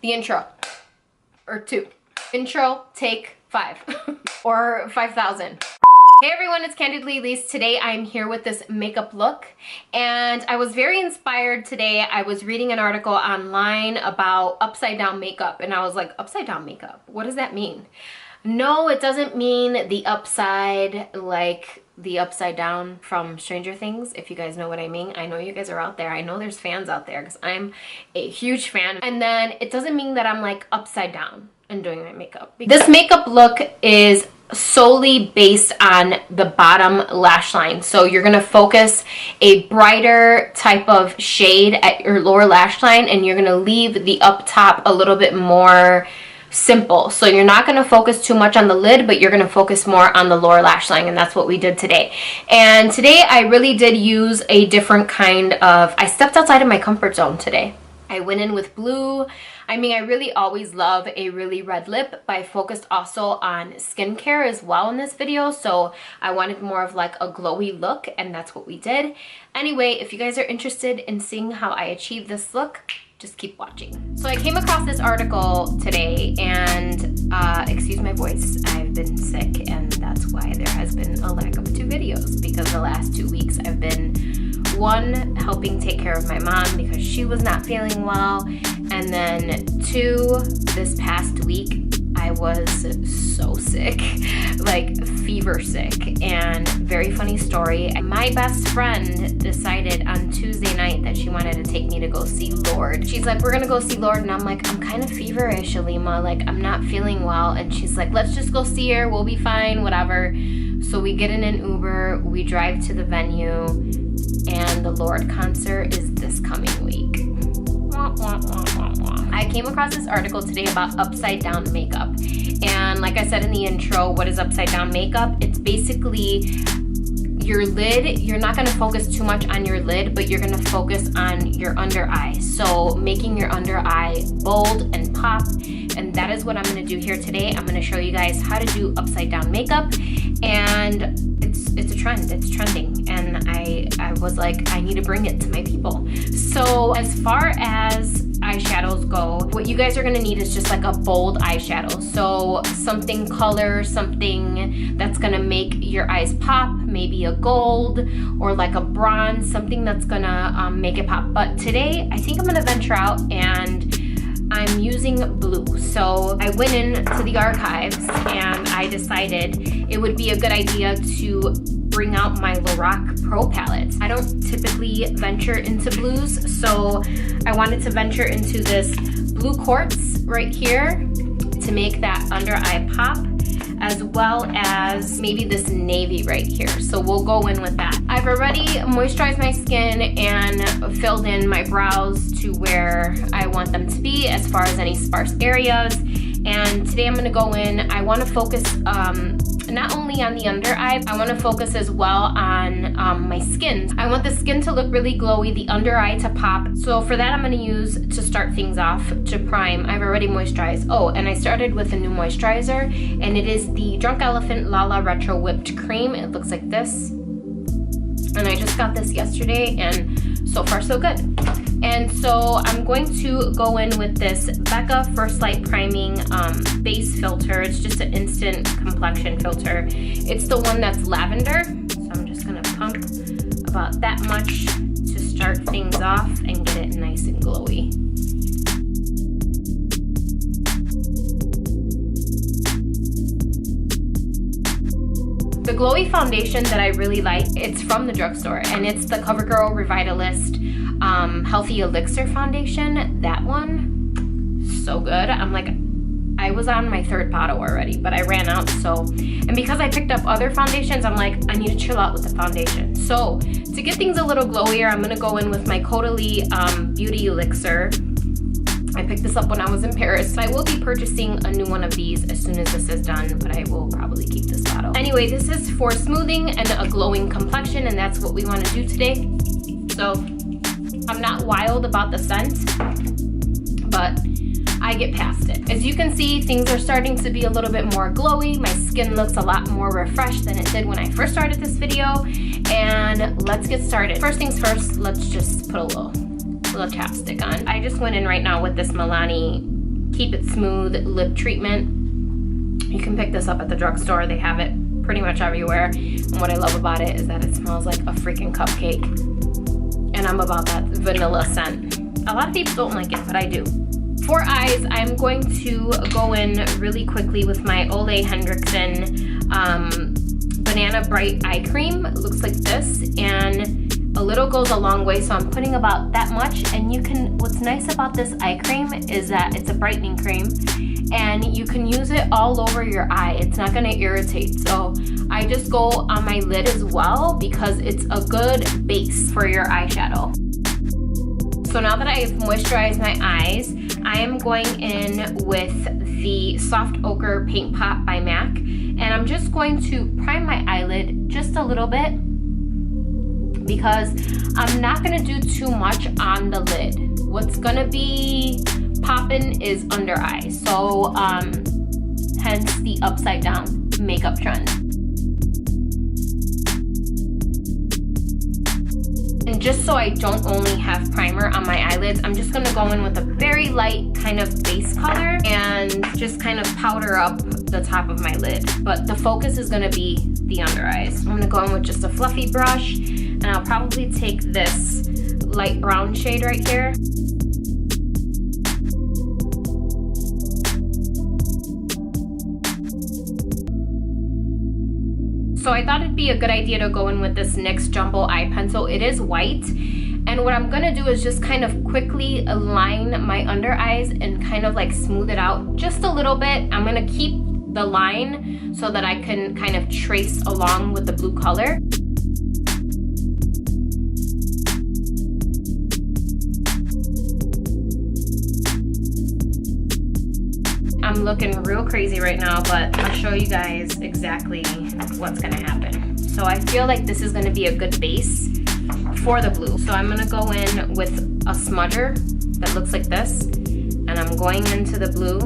The intro, or 2. Intro, take 5, or 5,000. Hey everyone, it's Candidly Elyse. Today I'm here with this makeup look, and I was very inspired today. I was reading an article online about upside down makeup, and I was like, upside down makeup? What does that mean? No, it doesn't mean the upside, like the upside down from Stranger Things, if you guys know what I mean. I know you guys are out there. I know there's fans out there because I'm a huge fan. And then it doesn't mean that I'm like upside down and doing my makeup. This makeup look is solely based on the bottom lash line. So you're gonna focus a brighter type of shade at your lower lash line, and you're gonna leave the up top a little bit more simple. So you're not going to focus too much on the lid, but you're going to focus more on the lower lash line, and that's what we did today. And today I really did use a different kind of, I stepped outside of my comfort zone today. I went in with blue. I mean, I really always love a really red lip, but I focused also on skincare as well in this video, so I wanted more of like a glowy look, and that's what we did. Anyway, if you guys are interested in seeing how I achieve this look, just keep watching. So I came across this article today, and excuse my voice, I've been sick, and that's why there has been a lack of 2 videos, because the last 2 weeks I've been, 1, helping take care of my mom because she was not feeling well, and then 2, this past week I was so sick, like fever sick. And very funny story, my best friend decided on Tuesday night that she wanted to take me to go see Lord. She's like, we're gonna go see Lord, and I'm like, I'm kind of feverish, Alima, like I'm not feeling well. And she's like, let's just go see her, we'll be fine, whatever. So we get in an Uber, we drive to the venue, and the Lord concert is this coming week. I came across this article today about upside down makeup, and like I said in the intro, what is upside down makeup? It's basically your lid. You're not going to focus too much on your lid, but you're going to focus on your under eye, so making your under eye bold and pop. And that is what I'm going to do here today. I'm going to show you guys how to do upside down makeup, and it's a trend, it's trending, and I was like, I need to bring it to my people. So as far as eyeshadows go, what you guys are gonna need is just like a bold eyeshadow. So something color, something that's gonna make your eyes pop, maybe a gold or like a bronze, something that's gonna make it pop. But today I think I'm gonna venture out and I'm using blue. So I went into the archives and I decided it would be a good idea to bring out my Lorac Pro palette. I don't typically venture into blues, so I wanted to venture into this blue quartz right here to make that under eye pop, as well as maybe this navy right here. So we'll go in with that. I've already moisturized my skin and filled in my brows to where I want them to be as far as any sparse areas. And today I'm gonna go in, I wanna focus not only on the under eye, I wanna focus as well on my skin. I want the skin to look really glowy, the under eye to pop. So for that I'm gonna use, to start things off, to prime, I've already moisturized. Oh, and I started with a new moisturizer, and it is the Drunk Elephant Lala Retro Whipped Cream. It looks like this. And I just got this yesterday, and so far so good. And so I'm going to go in with this Becca First Light Priming Base Filter. It's just an instant complexion filter. It's the one that's lavender. So I'm just gonna pump about that much to start things off and get it nice and glowy. The glowy foundation that I really like, it's from the drugstore, and it's the CoverGirl Revitalist Healthy Elixir Foundation. That one, so good. I'm like, I was on my 3rd bottle already, but I ran out. So, and because I picked up other foundations, I'm like, I need to chill out with the foundation. So to get things a little glowier, I'm gonna go in with my Caudalie Beauty Elixir. I picked this up when I was in Paris. So I will be purchasing a new one of these as soon as this is done, but I will probably keep this bottle. Anyway, this is for smoothing and a glowing complexion, and that's what we want to do today. So I'm not wild about the scent, but I get past it. As you can see, things are starting to be a little bit more glowy. My skin looks a lot more refreshed than it did when I first started this video, and let's get started. First things first, let's just put a little chapstick on. I just went in right now with this Milani Keep It Smooth lip treatment. You can pick this up at the drugstore. They have it pretty much everywhere. And what I love about it is that it smells like a freaking cupcake. And I'm about that vanilla scent. A lot of people don't like it, but I do. For eyes, I'm going to go in really quickly with my Ole Henriksen Banana Bright Eye Cream. It looks like this, and a little goes a long way, so I'm putting about that much. And you can, what's nice about this eye cream is that it's a brightening cream, and you can use it all over your eye. It's not gonna irritate. So I just go on my lid as well because it's a good base for your eyeshadow. So now that I've moisturized my eyes, I am going in with the Soft Ochre Paint Pot by MAC, and I'm just going to prime my eyelid just a little bit because I'm not gonna do too much on the lid. What's gonna be popping is under eye, so hence the upside down makeup trend. And just so I don't only have primer on my eyelids, I'm just gonna go in with a very light kind of base color and just kind of powder up the top of my lid. But the focus is gonna be the under eyes. I'm gonna go in with just a fluffy brush, and I'll probably take this light brown shade right here. So I thought it'd be a good idea to go in with this NYX Jumbo Eye Pencil. It is white, and what I'm gonna do is just kind of quickly align my under eyes and kind of like smooth it out just a little bit. I'm gonna keep the line so that I can kind of trace along with the blue color. I'm looking real crazy right now, but I'll show you guys exactly what's gonna happen. So I feel like this is gonna be a good base for the blue. So I'm gonna go in with a smudger that looks like this, and I'm going into the blue.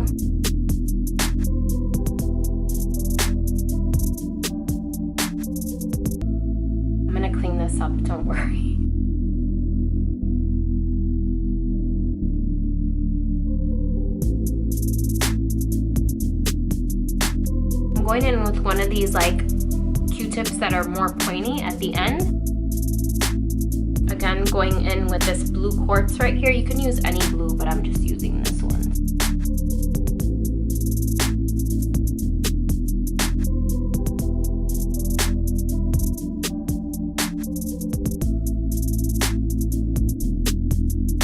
I'm gonna clean this up, don't worry. I'm going in with one of these like Q-tips that are more pointy at the end. Again, going in with this blue quartz right here. You can use any blue, but I'm just using this one.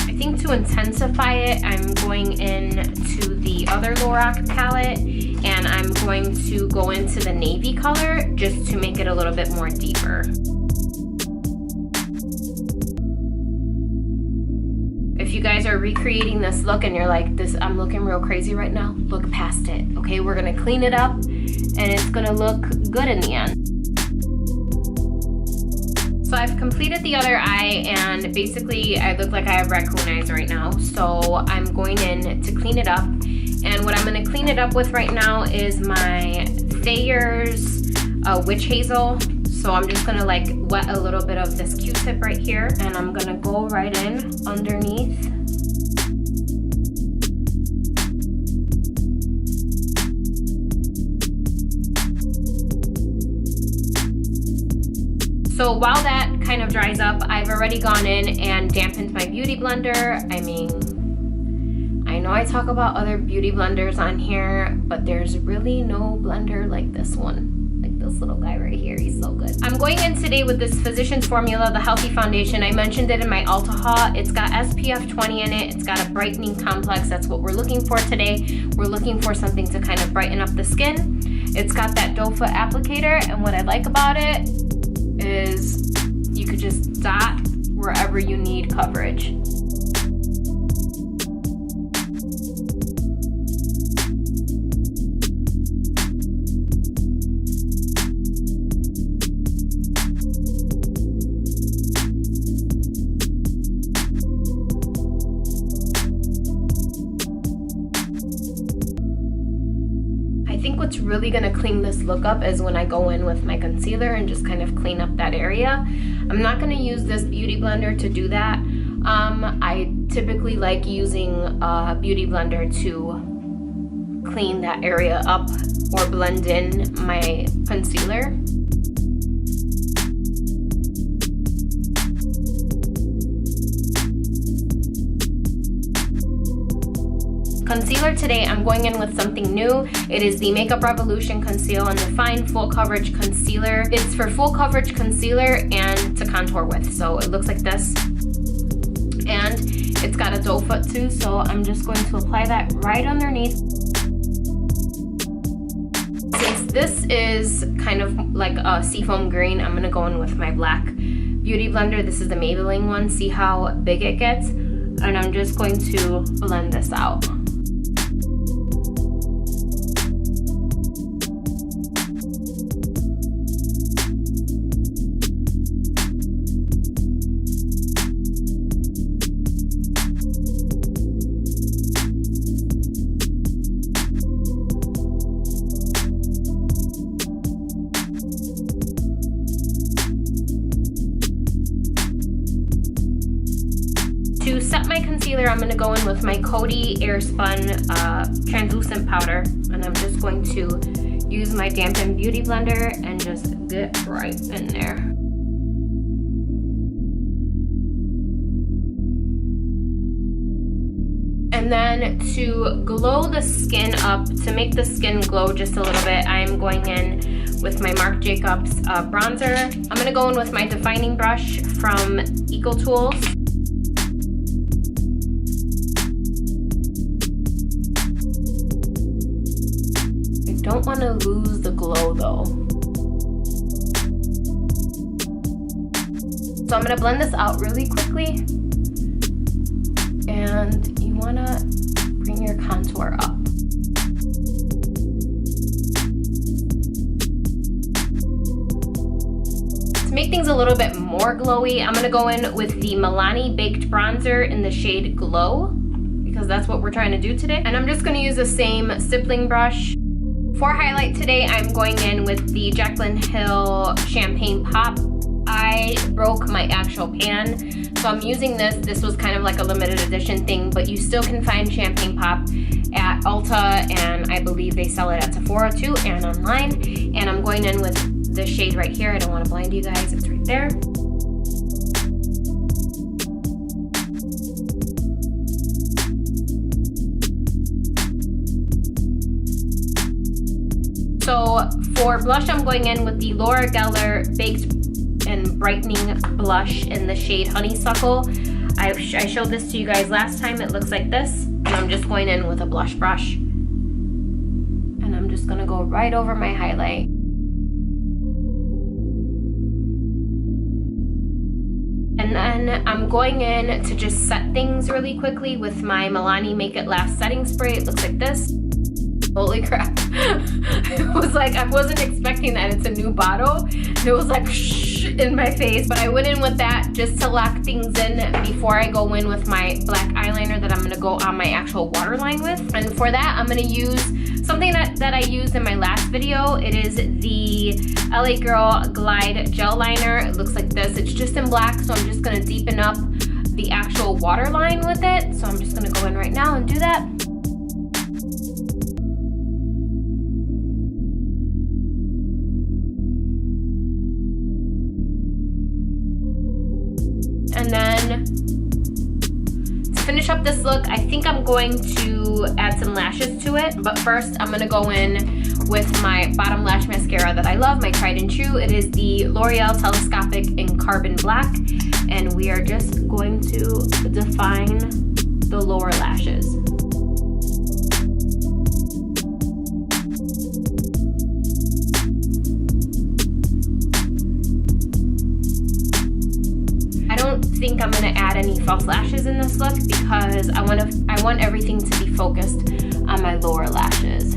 I think to intensify it, I'm going into the other Lorac palette, and I'm going to go into the navy color just to make it a little bit more deeper. If you guys are recreating this look and you're like, this, I'm looking real crazy right now, look past it, okay? We're gonna clean it up and it's gonna look good in the end. So I've completed the other eye, and basically I look like I have raccoon eyes right now. So I'm going in to clean it up. And what I'm gonna clean it up with right now is my Thayer's Witch Hazel. So I'm just gonna like wet a little bit of this Q-tip right here, and I'm gonna go right in underneath. So while that kind of dries up, I've already gone in and dampened my beauty blender. I mean, I know I talk about other beauty blenders on here, but there's really no blender like this one. Like this little guy right here, he's so good. I'm going in today with this Physicians Formula, the Healthy Foundation. I mentioned it in my Ulta haul. It's got SPF 20 in it. It's got a brightening complex. That's what we're looking for today. We're looking for something to kind of brighten up the skin. It's got that doe foot applicator, and what I like about it is you could just dot wherever you need coverage. I think what's really gonna clean this look up is when I go in with my concealer and just kind of clean up that area. I'm not gonna use this beauty blender to do that. I typically like using a beauty blender to clean that area up or blend in my concealer. Concealer today, I'm going in with something new. It is the Makeup Revolution Conceal and Define Full Coverage Concealer. It's for full coverage concealer and to contour with. So it looks like this. And it's got a doe foot too, so I'm just going to apply that right underneath. Since this is kind of like a seafoam green, I'm gonna go in with my black beauty blender. This is the Maybelline one. See how big it gets? And I'm just going to blend this out. To set my concealer, I'm going to go in with my Coty Airspun translucent powder, and I'm just going to use my dampened beauty blender and just get right in there. And then to glow the skin up, to make the skin glow just a little bit, I'm going in with my Marc Jacobs bronzer. I'm going to go in with my defining brush from Eco Tools. Don't want to lose the glow though. So I'm going to blend this out really quickly, and you want to bring your contour up. To make things a little bit more glowy, I'm going to go in with the Milani Baked Bronzer in the shade Glow, because that's what we're trying to do today. And I'm just going to use the same stippling brush. For highlight today, I'm going in with the Jaclyn Hill Champagne Pop. I broke my actual pan, so I'm using this. This was kind of like a limited edition thing, but you still can find Champagne Pop at Ulta, and I believe they sell it at Sephora too and online. And I'm going in with the shade right here. I don't want to blind you guys, it's right there. So for blush, I'm going in with the Laura Geller Baked and Brightening Blush in the shade Honeysuckle. I showed this to you guys last time. It looks like this. And I'm just going in with a blush brush. And I'm just gonna go right over my highlight. And then I'm going in to just set things really quickly with my Milani Make It Last setting spray. It looks like this. Holy crap. It was like, I wasn't expecting that. It's a new bottle. It was like shh in my face. But I went in with that just to lock things in before I go in with my black eyeliner that I'm going to go on my actual waterline with. And for that, I'm going to use something that I used in my last video. It is the LA Girl Glide Gel Liner. It looks like this. It's just in black, so I'm just going to deepen up the actual waterline with it. So I'm just going to go in right now and do that. And then to finish up this look, I think I'm going to add some lashes to it. But first, I'm going to go in with my bottom lash mascara that I love, my tried and true. It is the L'Oreal Telescopic in Carbon Black. And we are just going to define the lower lashes. I think I'm going to add any false lashes in this look because I want everything to be focused on my lower lashes.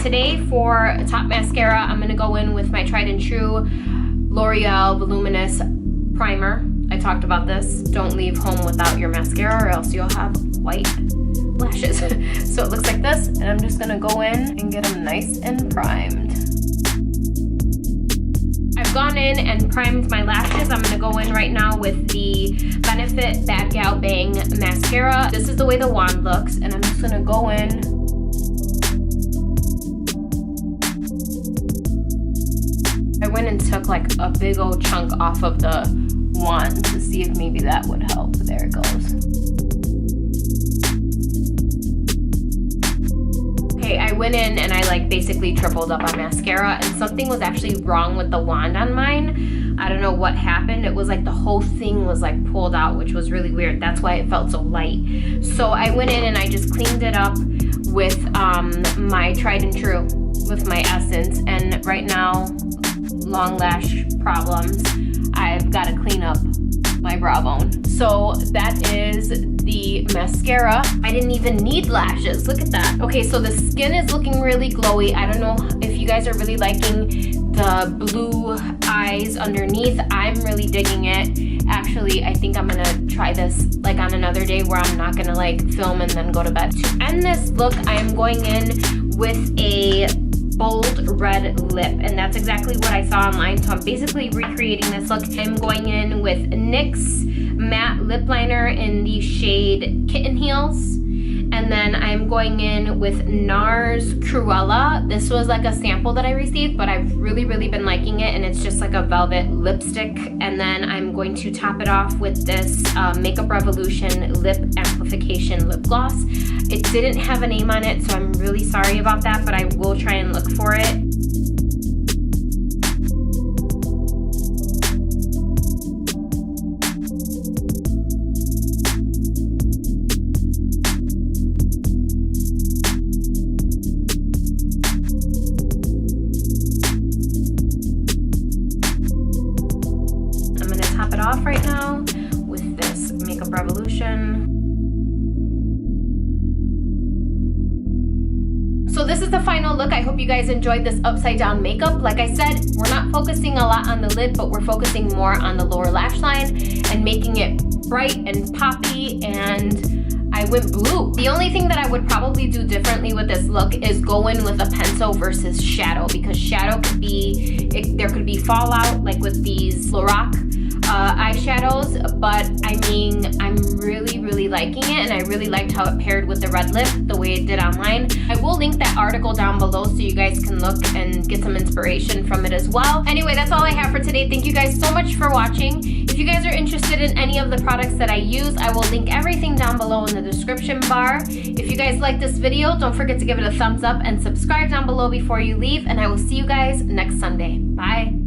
Today for top mascara, I'm going to go in with my tried and true L'Oreal Voluminous Primer. I talked about this. Don't leave home without your mascara or else you'll have white lashes. So it looks like this, and I'm just going to go in and get them nice and primed. I've gone in and primed my lashes. I'm gonna go in right now with the Benefit Bad Gal Bang mascara. This is the way the wand looks, and I'm just gonna go in. I went and took like a big old chunk off of the wand to see if maybe that would help. There it goes. Okay, I went in and I like basically tripled up on mascara, and something was actually wrong with the wand on mine. I don't know what happened. It was like the whole thing was like pulled out, which was really weird. That's why it felt so light. So I went in and I just cleaned it up with my tried and true, with my Essence. And right now, long lash problems, I've got to clean up my brow bone. So that is the mascara. I didn't even need lashes. Look at that. Okay, so the skin is looking really glowy. I don't know if you guys are really liking the blue eyes underneath. I'm really digging it. Actually, I think I'm gonna try this like on another day where I'm not gonna like film and then go to bed. To end this look, I am going in with a bold red lip, and that's exactly what I saw online. So I'm basically recreating this look. I'm going in with NYX matte lip liner in the shade Kitten Heels, and then I'm going in with NARS Cruella. This was like a sample that I received, but I've really been liking it, and it's just like a velvet lipstick. And then I'm going to top it off with this Makeup Revolution Lip Amplification Lip Gloss. It didn't have a name on it, so I'm really sorry about that, but I will try and look for it. I'm gonna top it off right now with this Makeup Revolution. So this is the final look. I hope you guys enjoyed this upside down makeup. Like I said, we're not focusing a lot on the lid, but we're focusing more on the lower lash line and making it bright and poppy, and I went blue. The only thing that I would probably do differently with this look is go in with a pencil versus shadow, because shadow could be, there could be fallout like with these Lorac eyeshadows, but I mean, I'm really liking it, and I really liked how it paired with the red lip the way it did online. I will link that article down below so you guys can look and get some inspiration from it as well. Anyway, that's all I have for today. Thank you guys so much for watching. If you guys are interested in any of the products that I use, I will link everything down below in the description bar. If you guys like this video, don't forget to give it a thumbs up and subscribe down below before you leave, and I will see you guys next Sunday. Bye.